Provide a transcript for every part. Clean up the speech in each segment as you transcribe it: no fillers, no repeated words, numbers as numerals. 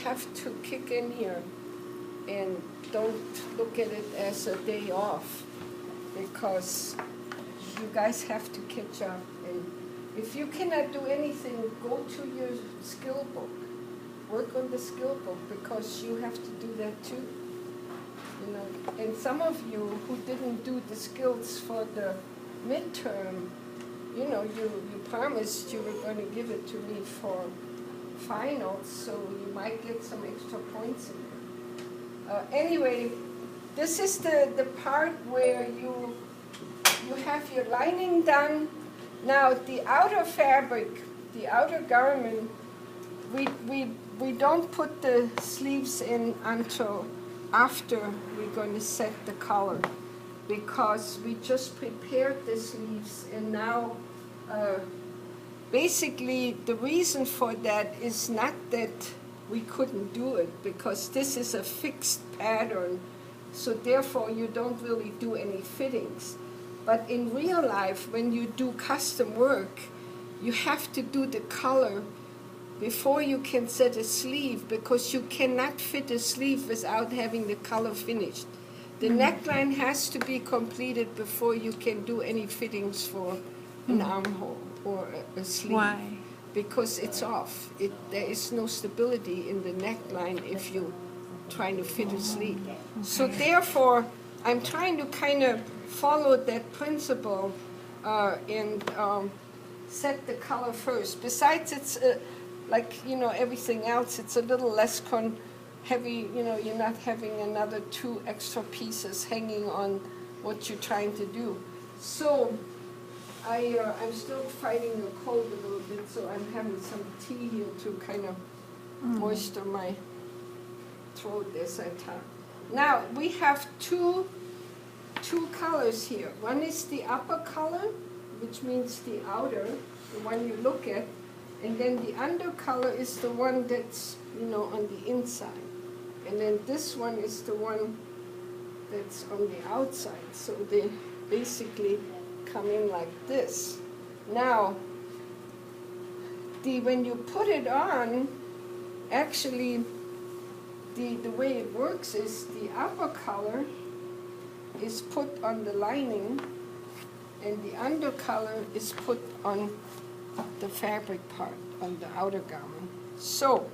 have to kick in here and don't look at it as a day off, because you guys have to catch up. And if you cannot do anything, go to your skill book. Work on the skill book, because you have to do that too. You know, and some of you who didn't do the skills for the midterm, you know, you promised you were going to give it to me for finals, so you might get some extra points in there. Anyway, this is the part where you have your lining done. Now the outer fabric, the outer garment, we don't put the sleeves in until after we're going to set the color, because we just prepared the sleeves, and now basically the reason for that is not that we couldn't do it, because this is a fixed pattern, so therefore you don't really do any fittings. But in real life, when you do custom work, you have to do the color before you can set a sleeve, because you cannot fit a sleeve without having the color finished. The neckline has to be completed before you can do any fittings for an armhole or a sleeve. Why? Because it's off. There is no stability in the neckline if you're trying to fit a sleeve. Okay. So therefore, I'm trying to kind of follow that principle and set the color first. Besides, it's like, you know, everything else, it's a little less heavy, you know, you're not having another 2 extra pieces hanging on what you're trying to do. So I'm still fighting a cold a little bit, so I'm having some tea here to kind of moisture my throat as I talk. Now, we have two colors here. One is the upper color, which means the outer, the one you look at, and then the under color is the one that's, you know, on the inside. And then this one is the one that's on the outside. So they basically come in like this. Now, when you put it on, actually, the way it works is the upper color is put on the lining, and the under color is put on the fabric part, on the outer garment. So,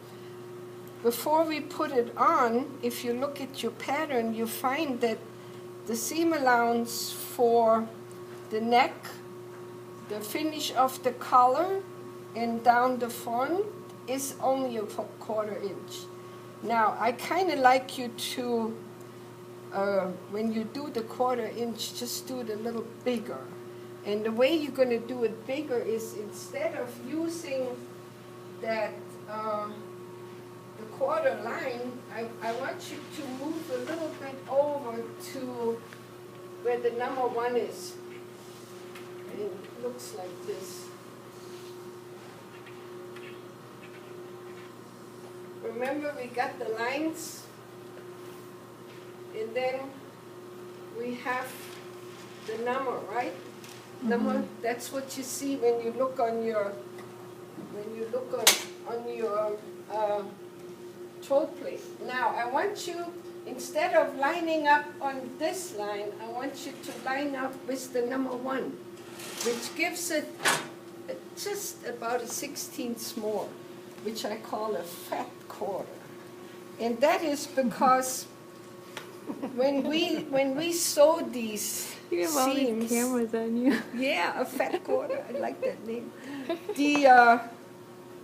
before we put it on, if you look at your pattern, you find that the seam allowance for the neck, the finish of the collar, and down the front is only a 1/4 inch. Now, I kind of like you to, when you do the 1/4 inch, just do it a little bigger. And the way you're going to do it bigger is, instead of using that the 1/4 line, I want you to move a little bit over to where the number 1 is. And it looks like this. Remember, we got the lines, and then we have the number, right? Number, that's what you see when you look on your throat plate. Now, I want you, instead of lining up on this line, I want you to line up with the number 1, which gives it just about a 1/16 more, which I call a fat 1/4. And that is because when we sew these you have seams, all these cameras on you. Yeah, a fat 1/4. I like that name.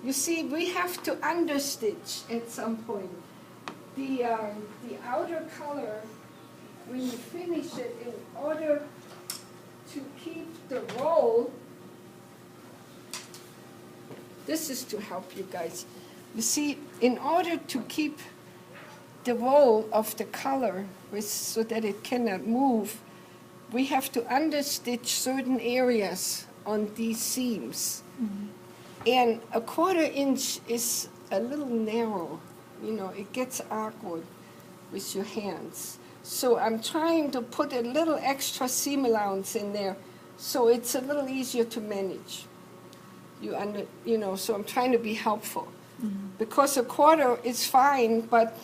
You see, we have to understitch at some point. The outer color, when you finish it, in order to keep the roll, this is to help you guys. You see, in order to keep the roll of the color so that it cannot move, we have to understitch certain areas on these seams. And a 1/4 inch is a little narrow. You know, it gets awkward with your hands. So I'm trying to put a little extra seam allowance in there so it's a little easier to manage. You know, so I'm trying to be helpful. because a quarter is fine, but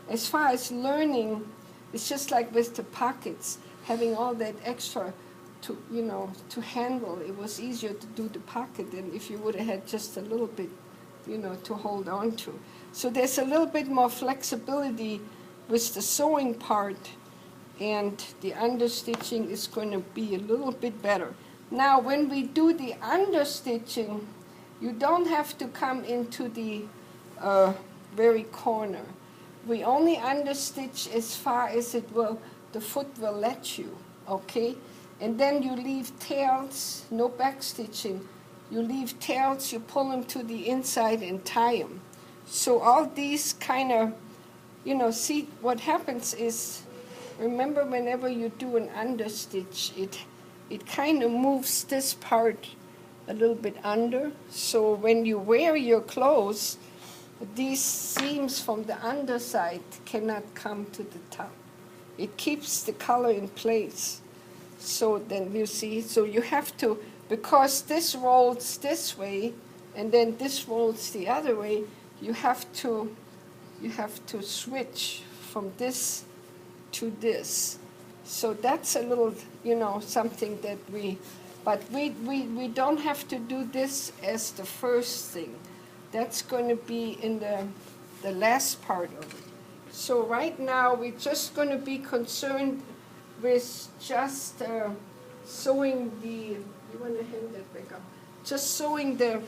as far as learning, it's just like with the pockets, having all that extra to, you know, to handle. It was easier to do the pocket than if you would have had just a little bit, you know, to hold on to. So there's a little bit more flexibility with the sewing part, and the understitching is going to be a little bit better. Now, when we do the understitching, you don't have to come into the very corner. We only understitch as far as it will, the foot will let you, okay? And then you leave tails, no back stitching. You leave tails, you pull them to the inside and tie them. So all these kind of, you know, see what happens is, remember whenever you do an understitch, it kind of moves this part a little bit under. So when you wear your clothes, these seams from the underside cannot come to the top. It keeps the color in place. So then you see, so you have to, because this rolls this way and then this rolls the other way, you have to switch from this to this. So that's a little, you know, something that we don't have to do this as the first thing. That's going to be in the last part of it. So right now we're just going to be concerned with just sewing the, you want to hand that back up, just sewing the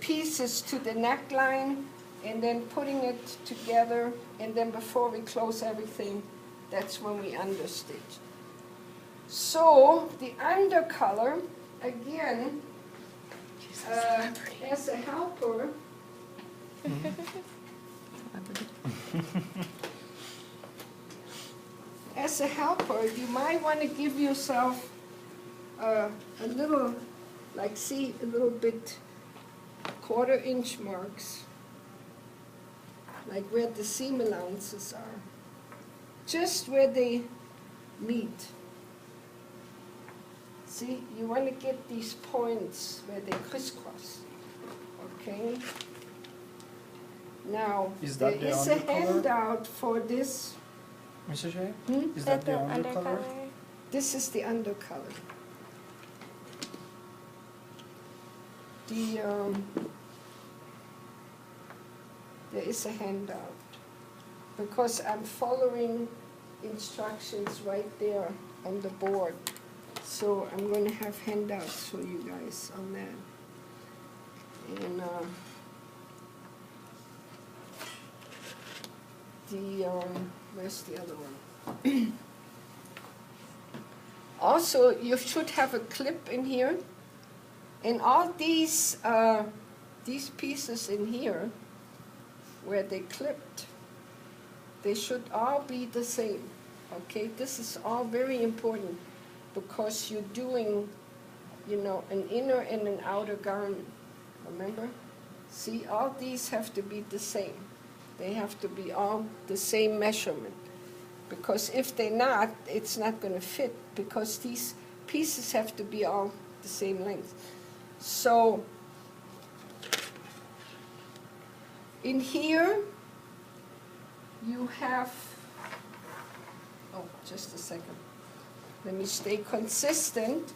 pieces to the neckline and then putting it together, and then before we close everything, that's when we understitch. So the undercolor, again, as a helper, as a helper, you might want to give yourself a little, like see, a little bit 1/4 inch marks, like where the seam allowances are, just where they meet. See, you want to get these points where they crisscross, okay? Now, there is a handout for this. Mrs.Oshea? Is That that the undercolor? This is the undercolor. There is a handout because I'm following instructions right there on the board. So I'm going to have handouts for you guys on that. And where's the other one? Also, you should have a clip in here. And all these pieces in here, where they clipped, they should all be the same. Okay, this is all very important because you're doing, you know, an inner and an outer garment. Remember? See, all these have to be the same. They have to be all the same measurement. Because if they're not, it's not going to fit because these pieces have to be all the same length. So, in here, you have, oh, just a second. Let me stay consistent.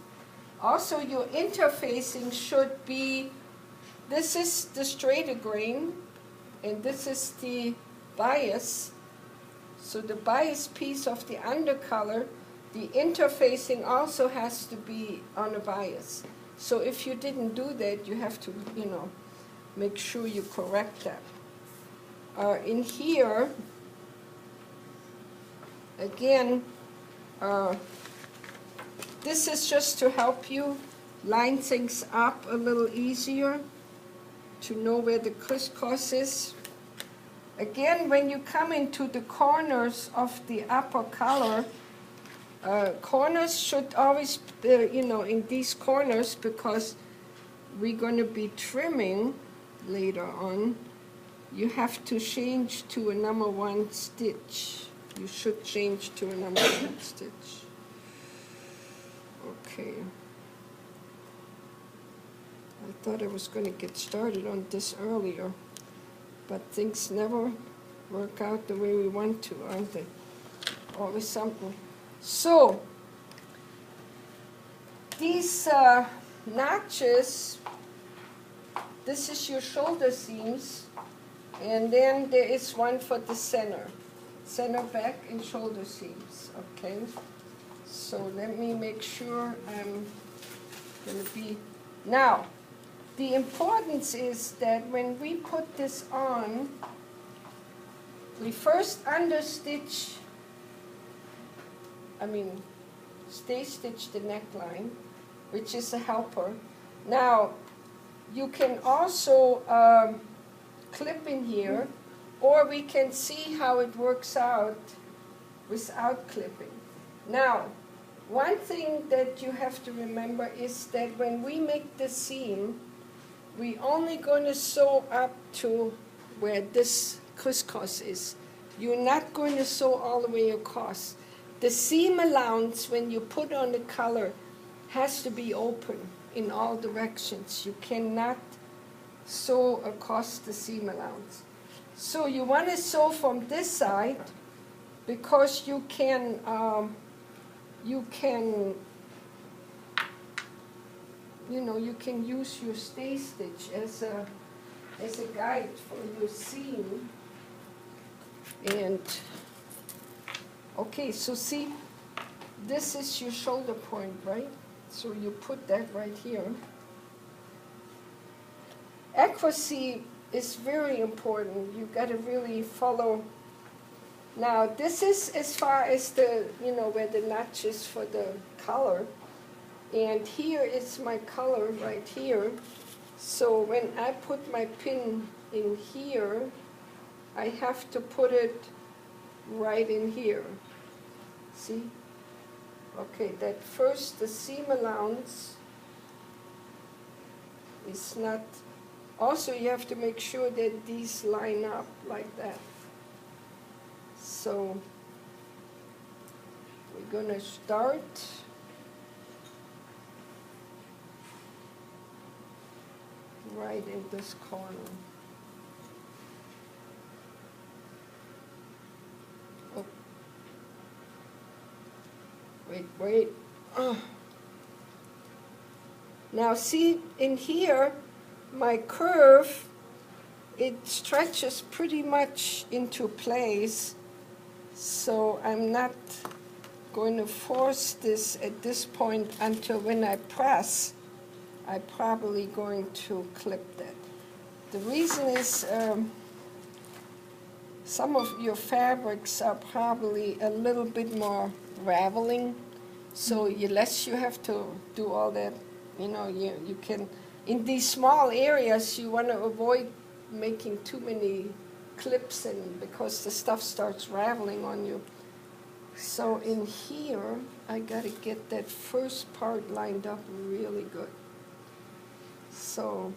Also, your interfacing should be, this is the straighter grain, and this is the bias. So the bias piece of the undercolor, the interfacing also has to be on a bias. So if you didn't do that, you have to, you know, make sure you correct that. In here, again, this is just to help you line things up a little easier, to know where the crisscross is. Again, when you come into the corners of the upper collar, corners should always, you know, in these corners, because we're going to be trimming later on, you have to change to a number 1 stitch. You should change to a number 1 stitch. Okay. I thought I was going to get started on this earlier. But things never work out the way we want to, aren't they? Always something. So, these notches, this is your shoulder seams, and then there is one for the center back and shoulder seams, okay? So let me make sure I'm going to be... Now, the importance is that when we put this on, we first understitch, stay stitch the neckline, which is a helper. Now, you can also clip in here, or we can see how it works out without clipping. Now, one thing that you have to remember is that when we make the seam, we only going to sew up to where this crisscross is. You're not going to sew all the way across. The seam allowance, when you put on the color, has to be open in all directions. You cannot sew across the seam allowance. So you want to sew from this side because you can use your stay stitch as a guide for your seam. And okay, so see, this is your shoulder point, right? So you put that right here. Accuracy is very important. You got to really follow. Now, this is as far as the, where the notch is for the color. And here is my color right here. So when I put my pin in here, I have to put it right in here. See? Okay, that first, the seam allowance is not... Also, you have to make sure that these line up like that. So, we're going to start right in this corner. Oh. Wait. Now see, in here, my curve, it stretches pretty much into place, so I'm not going to force this at this point until when I press, I'm probably going to clip that. The reason is some of your fabrics are probably a little bit more raveling, so less you have to do all that, you can, in these small areas, you want to avoid making too many clips in because the stuff starts raveling on you. So in here, I got to get that first part lined up really good. So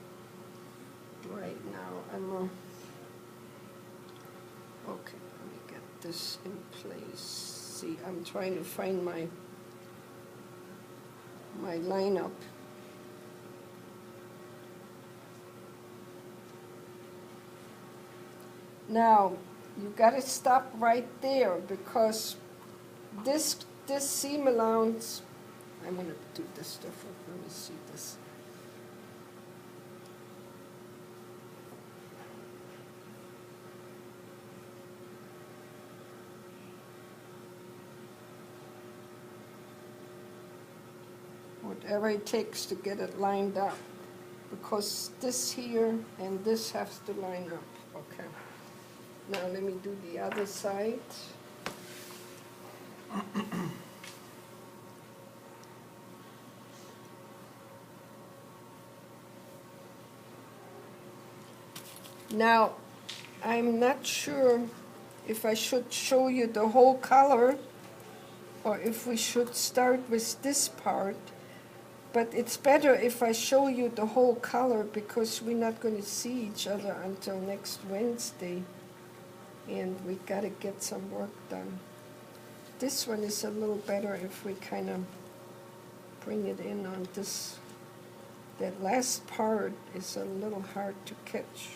right now, okay, let me get this in place. See, I'm trying to find my lineup. Now, you got to stop right there because this seam allowance, I'm going to do this different. Let me see this. Whatever it takes to get it lined up, because this here and this has to line up. Okay. Now let me do the other side. Now, I'm not sure if I should show you the whole color or if we should start with this part. But it's better if I show you the whole color because we're not going to see each other until next Wednesday. And we got to get some work done. This one is a little better if we kind of bring it in on this. That last part is a little hard to catch.